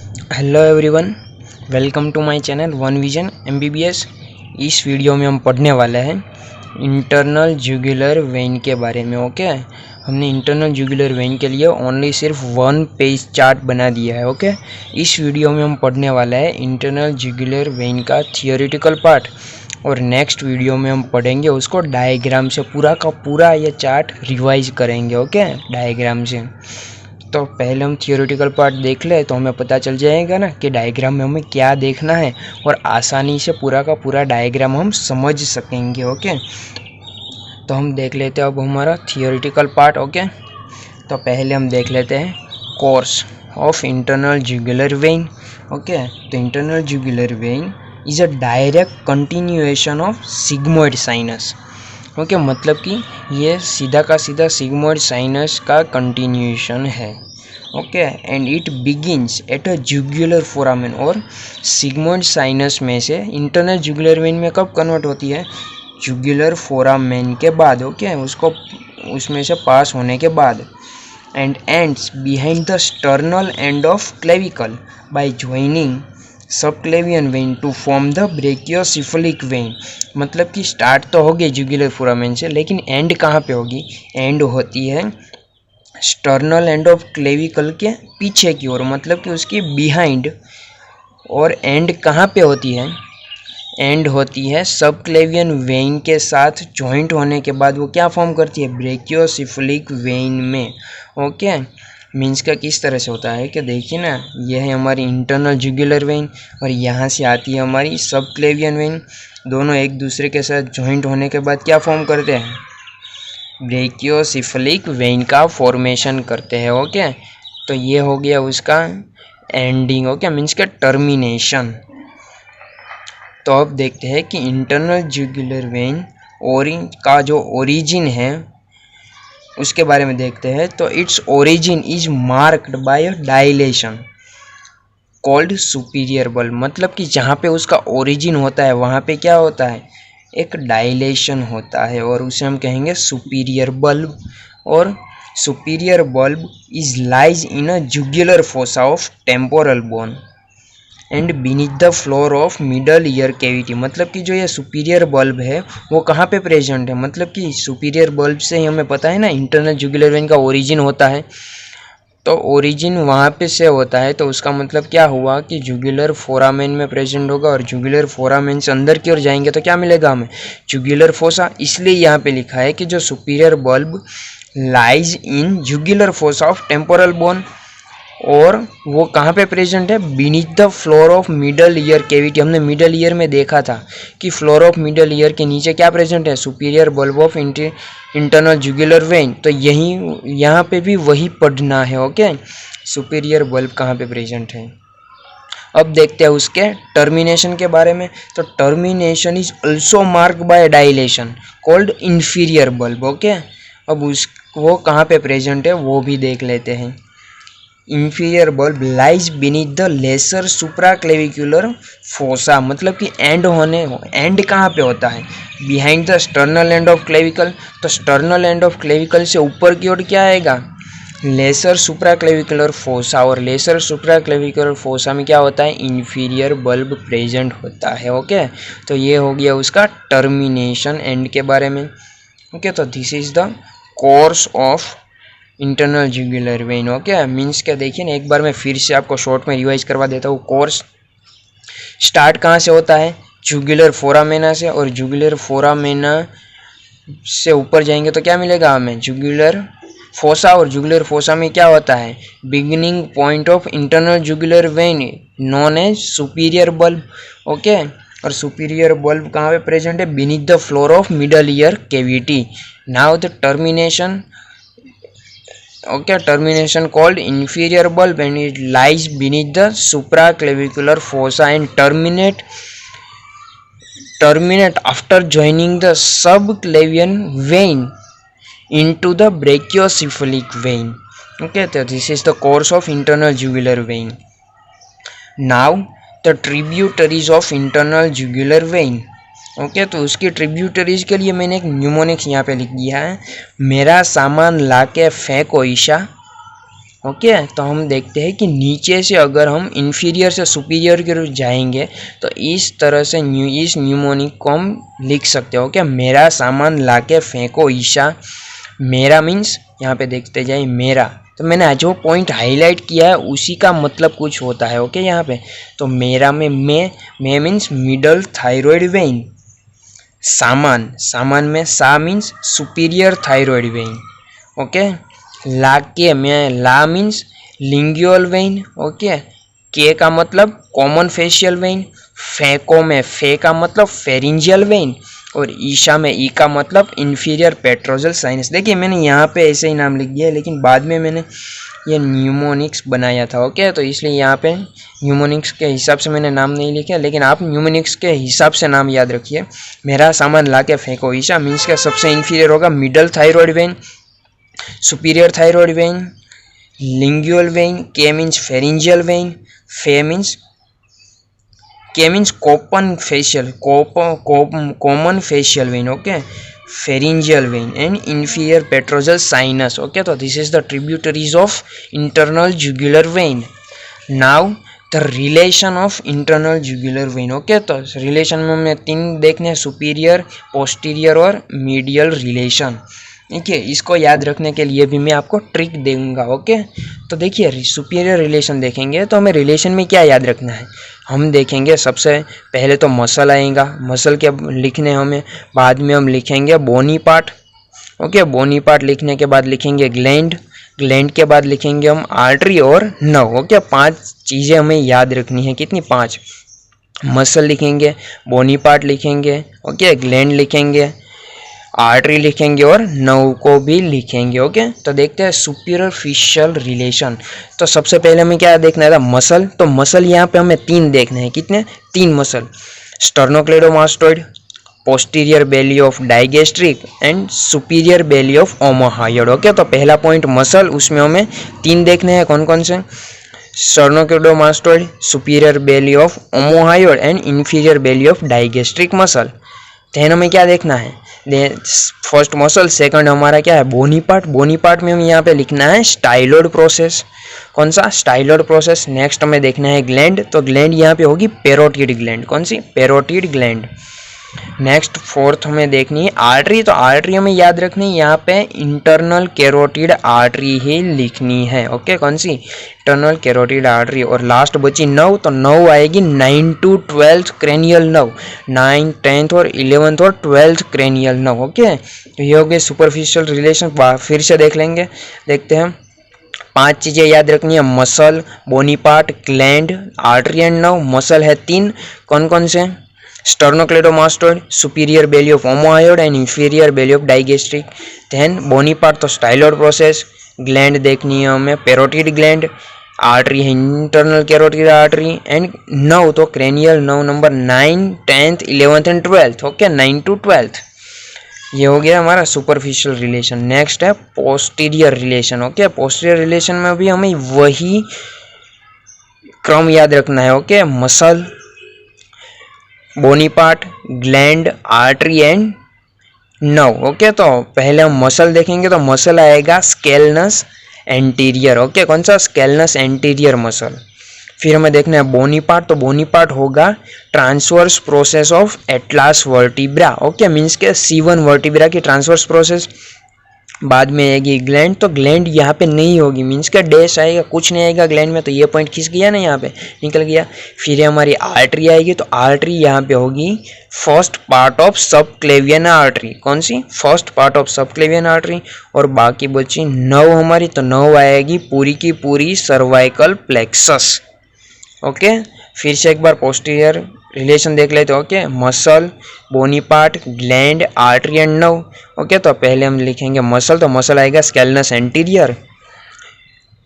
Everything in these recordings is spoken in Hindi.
Hello everyone, welcome to my channel one vision MBBS. इस वीडियो में हम पढ़ने वाले हैं इंटरनल जुगुलर वेन के बारे में। ओके, हमने इंटरनल जुगुलर वेन के लिए ओनली सिर्फ 1 पेज चार्ट बना दिया है। ओके, इस वीडियो में हम पढ़ने वाला है इंटरनल जुगुलर वेन का थियोरेटिकल पार्ट, और नेक्स्ट वीडियो में हम पढ़ेंगे उसको डायग्राम से। पूरा का पूरा ये चार्ट रिवाइज करेंगे। ओके, डायग्राम से। तो पहले हम थियोरेटिकल पार्ट देख ले तो हमें पता चल जाएगा ना कि डायग्राम में हमें क्या देखना है, और आसानी से पूरा का पूरा डायग्राम हम समझ सकेंगे। ओके, तो हम देख लेते हैं अब हमारा थियोरेटिकल पार्ट। ओके, तो पहले हम देख लेते हैं course of internal jugular vein. Okay, तो internal jugular vein is a direct continuation of sigmoid sinus. Okay, मतलब कि ये सीधा का सीधा सिग्मोइड साइनस का कंटिन्यूएशन है। Okay, and it begins at a jugular foramen, और सिग्मोइड साइनस में से इंटरनल जुगुलर वेन में कब कन्वर्ट होती है? जुगुलर फोरामेन के बाद। ओके, उसको उसमें से पास होने के बाद। And ends behind the sternal end of clavicle by joining subclavian vein to form the brachiocephalic vein. मतलब कि स्टार्ट तो होगी जुगुलर फोरामेन से, लेकिन एंड कहाँ पे होगी? एंड होती है स्टर्नल एंड ऑफ क्लेविकल के पीछे की ओर, मतलब कि उसकी बिहाइंड। और एंड कहाँ पे होती है? एंड होती है सबक्लेवियन वेन के साथ जॉइंट होने के बाद वो क्या फॉर्म करती है? ब्रेकियोसिफलिक वेन में। ओके, मीन्स का किस तरह से होता है कि देखिए ना, यह है हमारी इंटरनल जुगुलर वेन, और यहाँ से आती है हमारी सबक्लेवियन वेन। दोनों एक दूसरे के साथ जॉइंट होने के बाद क्या फॉर्म करते हैं? ब्रेकियोसिफलिक वेन का फॉर्मेशन करते हैं। ओके, तो ये हो गया उसका एंडिंग। ओके, मीन्स का टर्मिनेशन। तो अब देखते हैं कि इंटरनल जुगुलर वेन का जो ओरिजिन है उसके बारे में देखते हैं। तो its origin is marked by a dilation called superior bulb. मतलब कि जहाँ पे उसका ओरिजिन होता है वहाँ पे क्या होता है? एक डायलेशन होता है, और उसे हम कहेंगे सुपीरियर बल्ब। और superior bulb is lies in a jugular fossa of temporal bone and beneath the floor of middle ear cavity. मतलब कि जो ये सुपीरियर बल्ब है वो कहाँ पे प्रेजेंट है? मतलब कि सुपीरियर बल्ब से ही हमें पता है ना इंटरनल जुगुलर वेन का ओरिजिन होता है। तो ओरिजिन वहाँ पे से होता है, तो उसका मतलब क्या हुआ कि जुगुलर फोरामेन में प्रेजेंट होगा, और जुगुलर फोरामेन से अंदर की ओर जाएंगे तो क्या मिलेगा हमें? Jugular fossa. इसलिए यहाँ पे लिखा है कि जो superior bulb lies in jugular fossa of temporal bone, और वो कहाँ पे प्रेजेंट है? Beneath the floor of middle ear cavity. हमने मिडल ईयर में देखा था कि फ्लोर ऑफ मिडल ईयर के नीचे क्या प्रेजेंट है? Superior bulb of internal jugular when. तो यहाँ पे भी वही पढ़ना है। ओके, सुपीरियर बल्ब कहाँ पे प्रेजेंट है। अब देखते हैं उसके टर्मिनेशन के बारे में। तो termination is also mark bye dilation called inferior bulb. Okay, अब वो कहाँ पे प्रेजेंट है वो भी देख लेते हैं। Inferior bulb lies beneath the lesser supraclavicular fossa. मतलब कि एंड कहाँ पे होता है? Behind the sternal end of clavicle. तो स्टर्नल एंड ऑफ क्लेविकल से ऊपर की ओर क्या आएगा? लेसर सुप्राक्लेविकुलर फोसा, और लेसर सुप्राक्लेविकुलर फोसा में क्या होता है? इंफीरियर बल्ब प्रेजेंट होता है। ओके, तो ये हो गया उसका टर्मिनेशन एंड के बारे में। ओके, तो this is the course of internal jugular vein. Okay, means क्या देखिए ना, एक बार मैं फिर से आपको शॉर्ट में रिवाइज करवा देता हूँ। कोर्स स्टार्ट कहाँ से होता है? जुगुलर फोरामेना से, और जुगुलर फोरामेना से ऊपर जाएंगे तो क्या मिलेगा हमें? जुगुलर फोसा, और जुगुलर फोसा में क्या होता है? Beginning point of internal jugular vein known as superior bulb. Okay, और सुपीरियर बल्ब कहाँ पे प्रेजेंट है? Beneath the floor of middle ear cavity. Now the termination. Okay, termination called inferior bulb, and it lies beneath the supraclavicular fossa and terminate after joining the subclavian vein into the brachiocephalic vein. Okay, so this is the course of internal jugular vein. Now the tributaries of internal jugular vein. Okay, तो उसकी ट्रिब्यूटरीज के लिए मैंने एक न्यूमोनिक्स यहाँ पे लिख दिया है। मेरा सामान लाके फेंको ईशा, ओके तो हम देखते हैं कि नीचे से अगर हम इन्फीरियर से सुपीरियर की तरफ जाएंगे तो इस तरह से इस न्यूमोनिक को हम लिख सकते हैं। ओके मेरा सामान लाके फेंको ईशा, मेरा मीन्स यहाँ पे देखते जाए मेरा, तो मैंने जो पॉइंट हाईलाइट किया है उसी का मतलब कुछ होता है। ओके यहाँ पे तो मेरा में मैं मीन्स मिडल थायराइड वेन, सामान में सा means superior thyroid when. Okay लाके में ला मीन्स लिंगुअल वेन। ओके के का मतलब कॉमन फेशियल वेन, फेको में फे का मतलब फेरिंजियल वेन और ईशा में ई का मतलब इंफीरियर पेट्रोजल साइनस। देखिए मैंने यहाँ पे ऐसे ही नाम लिख दिया लेकिन बाद में मैंने ये न्यूमोनिक्स बनाया था। ओके तो इसलिए यहाँ पे न्यूमोनिक्स के हिसाब से मैंने नाम नहीं लिखा, लेकिन आप न्यूमोनिक्स के हिसाब से नाम याद रखिए। मेरा सामान ला के फेंको ईशा मीन्स का सबसे इंफीरियर होगा middle thyroid when, superior thyroid when, lingual when, के मीन्स फेरिंजियल वेन, फे मीन्स के means common facial vein. Okay pharyngeal vein and inferior petrosal sinus. Okay so this is the tributaries of internal jugular vein. Now the relation of internal jugular vein. Okay तो रिलेशन में हमें तीन देखने, सुपीरियर, पोस्टीरियर और मीडियल रिलेशन। ठीक है इसको याद रखने के लिए भी मैं आपको ट्रिक दूंगा। ओके तो देखिए सुपीरियर रिलेशन देखेंगे तो हमें रिलेशन में क्या याद रखना है, हम देखेंगे सबसे पहले तो मसल आएगा, मसल के लिखने हमें, बाद में हम लिखेंगे बोनी पार्ट। ओके बोनी पार्ट लिखने के बाद लिखेंगे ग्लैंड, ग्लैंड के बाद लिखेंगे हम आर्टरी और नर्व। ओके 5 चीज़ें हमें याद रखनी है, कितनी 5, मसल लिखेंगे, बोनी पार्ट लिखेंगे, ओके ग्लैंड लिखेंगे, आर्टरी लिखेंगे और नर्व को भी लिखेंगे। ओके तो देखते हैं सुपरफिशियल रिलेशन। तो सबसे पहले हमें क्या देखना है, मसल। तो मसल यहाँ पे हमें 3 देखने हैं, कितने 3 muscle, sternocleidomastoid, posterior belly of digastric and superior belly of omohyoid. Okay तो पहला पॉइंट मसल, उसमें हमें 3 देखने हैं, कौन कौन से, sternocleidomastoid, superior belly of omohyoid and inferior belly of digastric muscle. Then हमें क्या देखना है, फर्स्ट मसल, सेकंड हमारा क्या है बोनी पार्ट, बोनी पार्ट में हमें यहाँ पे लिखना है स्टाइलोड प्रोसेस, कौन सा स्टाइलोड प्रोसेस। नेक्स्ट हमें देखना है ग्लैंड, तो ग्लैंड यहाँ पे होगी पेरोटिड ग्लैंड, कौन सी पेरोटिड ग्लैंड। नेक्स्ट फोर्थ हमें देखनी है आर्टरी, तो आर्टरी हमें याद रखनी है यहाँ पे इंटरनल कैरोटिड आर्टरी ही लिखनी है। ओके कौन सी इंटरनल कैरोटिड आर्टरी। और लास्ट बची नर्व, तो नर्व आएगी 9 to 12 क्रेनियल नर्व, 9, 10th और 11th और 12th क्रेनियल नर्व। ओके तो ये हो गए सुपरफिशियल रिलेशन। फिर से देख लेंगे, देखते हैं 5 चीज़ें याद रखनी है, muscle, bony part, gland, artery and nerve. Muscle है 3, कौन कौन से, sternocleidomastoid, superior belly of omohyoid and inferior belly of digastric. Then bony part तो स्टाइलोड प्रोसेस, ग्लैंड देखनी है हमें पेरोटिड ग्लैंड, आर्टरी है internal carotid artery and nerve तो cranial nerve number 9, 10th, 11th and 12th। Okay 9 to 12th ये हो गया हमारा सुपरफिशियल रिलेशन। नेक्स्ट है posterior relation. Okay posterior relation में भी हमें वही क्रम याद रखना है। Okay muscle, bony part, gland, artery and nerve. Okay तो पहले हम मसल देखेंगे, तो मसल आएगा स्केलनस एंटीरियर। ओके कौन सा, स्केलनस एंटीरियर मसल। फिर हमें देखना है बोनी पार्ट, तो बोनी पार्ट होगा transverse process of atlas vertebra. Okay means के C1 वर्टिब्रा की ट्रांसवर्स प्रोसेस। बाद में आएगी ग्लैंड, तो ग्लैंड यहाँ पे नहीं होगी, मीन्स का डैश आएगा, कुछ नहीं आएगा ग्लैंड में, तो ये पॉइंट खिंच गया ना, यहाँ पे निकल गया। फिर हमारी आर्टरी आएगी, तो आर्टरी यहाँ पे होगी फर्स्ट पार्ट ऑफ सब क्लेवियन आर्टरी, कौन सी, फर्स्ट पार्ट ऑफ सब क्लेवियन आर्टरी। और बाकी बची नर्व हमारी, तो नर्व आएगी पूरी की पूरी सर्वाइकल प्लेक्सस। ओके फिर से एक बार पोस्टीरियर रिलेशन देख लेते हैं। Okay muscle, bony part, gland, artery and nerve. Okay तो पहले हम लिखेंगे मसल, तो मसल आएगा स्केलनस एंटीरियर।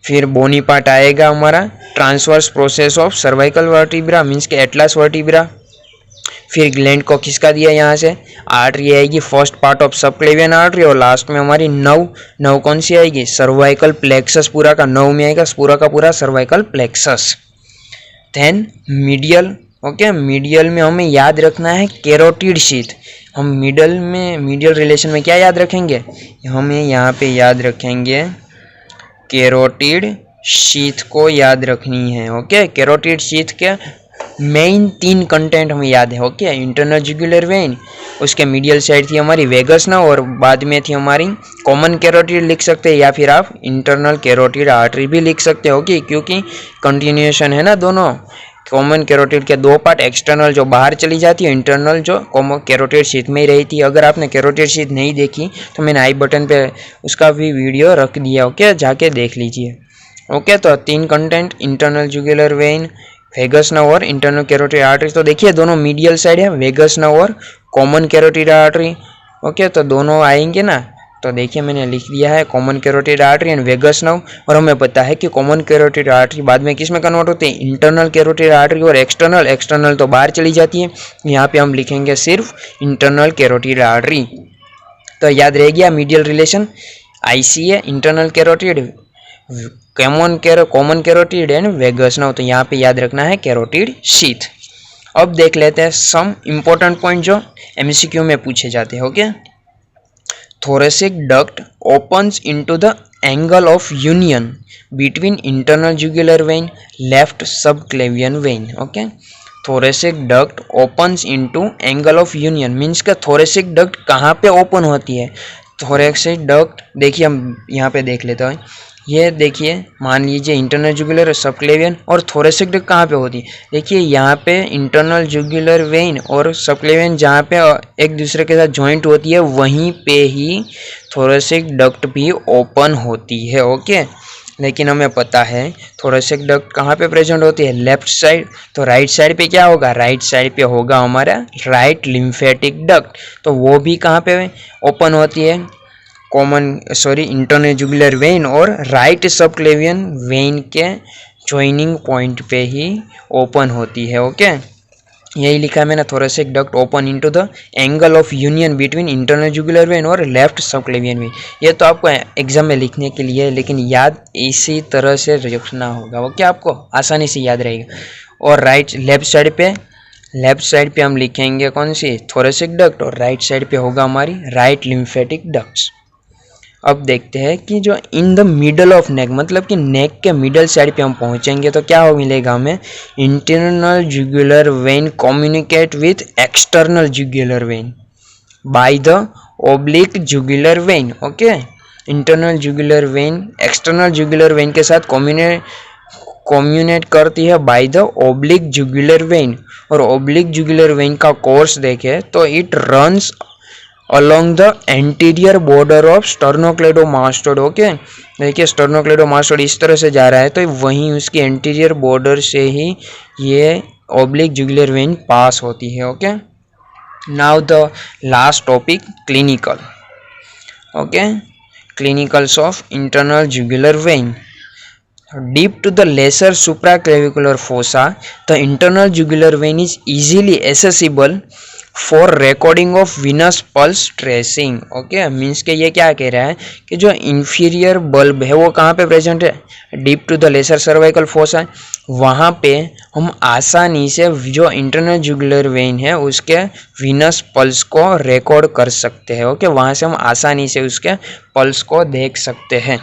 फिर बोनी पार्ट आएगा हमारा transverse process of cervical vertebra means के एटलास वर्टिब्रा। फिर ग्लैंड को खिसका दिया यहाँ से, आर्टरी आएगी first part of subclavian artery और लास्ट में हमारी नर्व, नर्व कौन सी आएगी, सर्वाइकल प्लेक्सस, पूरा का नर्व में आएगा पूरा का पूरा cervical plexus. Then medial. Okay medial में हमें याद रखना है कैरोटिड शीथ। हम मिडल में मीडियल रिलेशन में क्या याद रखेंगे, हमें यहाँ पे याद रखेंगे कैरोटिड शीथ को याद रखनी है। ओके, कैरोटिड शीथ के मेन 3 कंटेंट हमें याद है। ओके, इंटरनल जुगुलर वेन, उसके मीडियल साइड थी हमारी वेगस नर्व और बाद में थी हमारी कॉमन कैरोटिड लिख सकते हैं, या फिर आप इंटरनल कैरोटिड आर्टरी भी लिख सकते हो। ओके, क्योंकि कंटिन्यूएशन है ना दोनों। कॉमन कैरोटिड के 2 पार्ट, एक्सटर्नल जो बाहर चली जाती है, इंटरनल जो कॉमन कैरोटिड शीथ में ही रहती है। अगर आपने कैरोटिड शीथ नहीं देखी तो मैंने आई बटन पे उसका भी वीडियो रख दिया। ओके, जाके देख लीजिए। ओके, तो 3 content, internal jugular vein, vagus nerve और इंटरनल कैरोटिड आर्टरी। तो देखिए दोनों मीडियल साइड है, वेगस नर्व और कॉमन कैरोटिड आर्टरी। ओके, तो दोनों आएंगे ना। तो देखिए मैंने लिख दिया है common carotid artery and vagus nerve. और हमें पता है कि कॉमन कैरोटिड आर्टरी बाद में किस में कन्वर्ट होती है, इंटरनल कैरोटिड आर्टरी और एक्सटर्नल। एक्सटर्नल तो बाहर चली जाती है, यहाँ पे हम लिखेंगे सिर्फ इंटरनल कैरोटिड आर्टरी। तो याद रह गया medial relation, ICA internal carotid, common carotid and vagus nerve. तो यहाँ पे याद रखना है कैरोटिड शीथ। अब देख लेते हैं सम इंपॉर्टेंट पॉइंट जो MCQ में पूछे जाते हैं। Okay, thoracic duct opens into the angle of union between internal jugular vein, left subclavian vein. Okay, thoracic duct opens into angle of union means का thoracic duct कहाँ पे open होती है। thoracic duct देखिए हम यहाँ पे देख लेते हैं। ये देखिए मान लीजिए इंटरनल जुगुलर और सबक्लेवियन, और थोरेसिक डक्ट कहाँ पे होती है। देखिए यहाँ पे इंटरनल जुगुलर वेन और सबक्लेवियन जहाँ पे एक दूसरे के साथ जॉइंट होती है, वहीं पे ही थोरेसिक डक्ट भी ओपन होती है। ओके, लेकिन हमें पता है थोरेसिक डक्ट कहाँ पे प्रेजेंट होती है, लेफ्ट साइड। तो राइट साइड पे क्या होगा, राइट साइड पे होगा हमारा राइट लिम्फेटिक डक्ट। तो वो भी कहाँ पे ओपन होती है, इंटरनल जुगुलर वेन और राइट सबक्लेवियन वेन के ज्वाइनिंग पॉइंट पे ही ओपन होती है। ओके, यही लिखा है मैंने, thoracic duct open into the angle of union between internal jugular when और लेफ्ट सबक्लेवियन वेन। ये तो आपको एग्जाम में लिखने के लिए है, लेकिन याद इसी तरह से रखना होगा। ओके, आपको आसानी से याद रहेगा। और लेफ्ट साइड पे हम लिखेंगे कौन सी, थोरेसिक डक्ट, और राइट साइड पे होगा हमारी राइट लिम्फेटिक डक्ट्स। अब देखते हैं कि जो in the middle of neck, मतलब कि नेक के मिडल साइड पे हम पहुंचेंगे तो क्या हो मिलेगा हमें, internal jugular when communicate with external jugular vein by the oblique jugular vein. Okay, internal jugular when external jugular vein के साथ कम्युनिकेट करती है by the oblique jugular vein. और ओब्लिक जुगुलर वेन का कोर्स देखें तो it runs along the anterior border of sternocleidomastoid। Okay, देखिए sternocleidomastoid इस तरह से जा रहा है, तो वहीं उसकी एंटीरियर बॉर्डर से ही ये ओब्लिक जुगुलर वेन पास होती है। Okay, now the last topic, clinical. Okay, clinicals of internal jugular when. Deep to the lesser supraclavicular fossa, the internal jugular vein is easily accessible for recording of Venus pulse tracing. Okay, means के ये क्या कह रहा है कि जो इंफीरियर बल्ब है वो कहाँ पे प्रेजेंट है, deep to the lesser cervical fossa है, वहाँ पे हम आसानी से जो इंटरनल जुगुलर वेन है उसके विनस पल्स को रिकॉर्ड कर सकते हैं। ओके, वहाँ से हम आसानी से उसके पल्स को देख सकते हैं।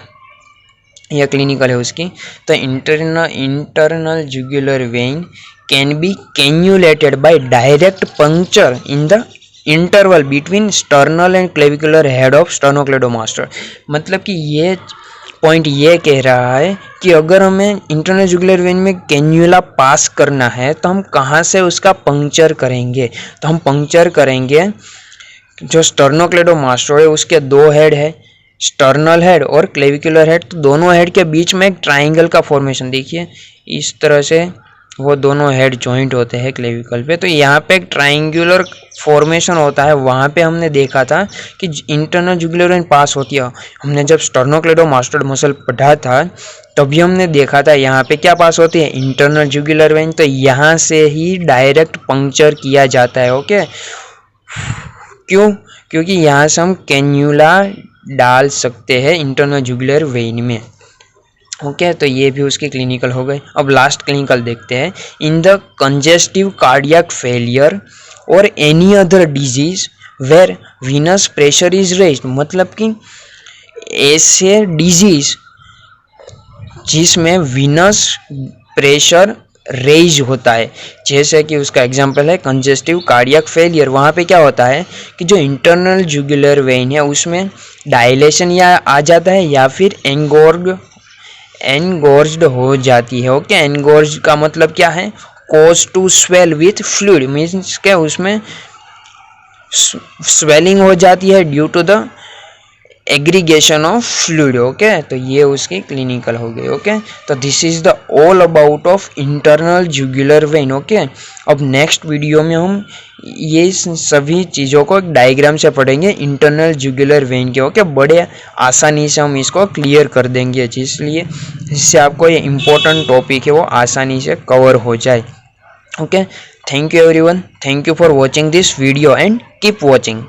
यह क्लिनिकल है उसकी। तो internal jugular when can be cannulated by direct puncture in the interval between sternal and clavicular head of sternocleidomastoid। मतलब कि ये पॉइंट ये कह रहा है कि अगर हमें इंटरनल जुगुलर वेन में कैन्यूला पास करना है तो हम कहाँ से उसका पंक्चर करेंगे, तो हम पंक्चर करेंगे जो स्टर्नोक्लेडोमास्टोइड है उसके 2 हेड है, स्टर्नल हेड और क्लेविकुलर हेड। तो दोनों हेड के बीच में एक ट्राइंगल का फॉर्मेशन, देखिए इस तरह से वो दोनों हेड जॉइंट होते हैं क्लेविकल पे। तो यहाँ पे एक ट्राइंगुलर फॉर्मेशन होता है, वहाँ पे हमने देखा था कि इंटरनल जुगुलर वेन पास होती है। हमने जब स्टर्नोक्लेडोमास्टोइड मसल पढ़ा था तभी हमने देखा था यहाँ पे क्या पास होती है, इंटरनल जुगुलर वेन। तो यहाँ से ही डायरेक्ट पंक्चर किया जाता है। ओके, क्यों, क्योंकि यहाँ से हम कैन्यूला डाल सकते हैं इंटरनल जुगुलर वेन में। ओके, तो ये भी उसके क्लिनिकल हो गए। अब लास्ट क्लिनिकल देखते हैं, in the congestive cardiac failure और any other disease where venous pressure is raised. मतलब कि ऐसे डिजीज जिसमें वीनस प्रेशर रेज होता है। जैसे कि उसका एग्जांपल है कंजेस्टिव कार्डियक फेलियर। वहाँ पे क्या होता है कि जो इंटरनल जुगुलर वेन है उसमें डायलेशन या आ जाता है या फिर एनगोर्ज्ड हो जाती है। ओके, एनगोर्ज्ड का मतलब क्या है, cause to swell with fluid, means क्या उसमें स्वेलिंग हो जाती है due to the aggregation of fluid. Okay, तो ये उसकी क्लिनिकल हो गई। ओके, तो this is the all about of internal jugular vein. Okay, अब नेक्स्ट वीडियो में हम ये सभी चीज़ों को एक डायग्राम से पढ़ेंगे इंटरनल जुगुलर वेन के। ओके, बड़े आसानी से हम इसको क्लियर कर देंगे, जिससे आपको ये इम्पोर्टेंट टॉपिक है वो आसानी से कवर हो जाए। Okay, thank you everyone, thank you for watching this video and keep watching.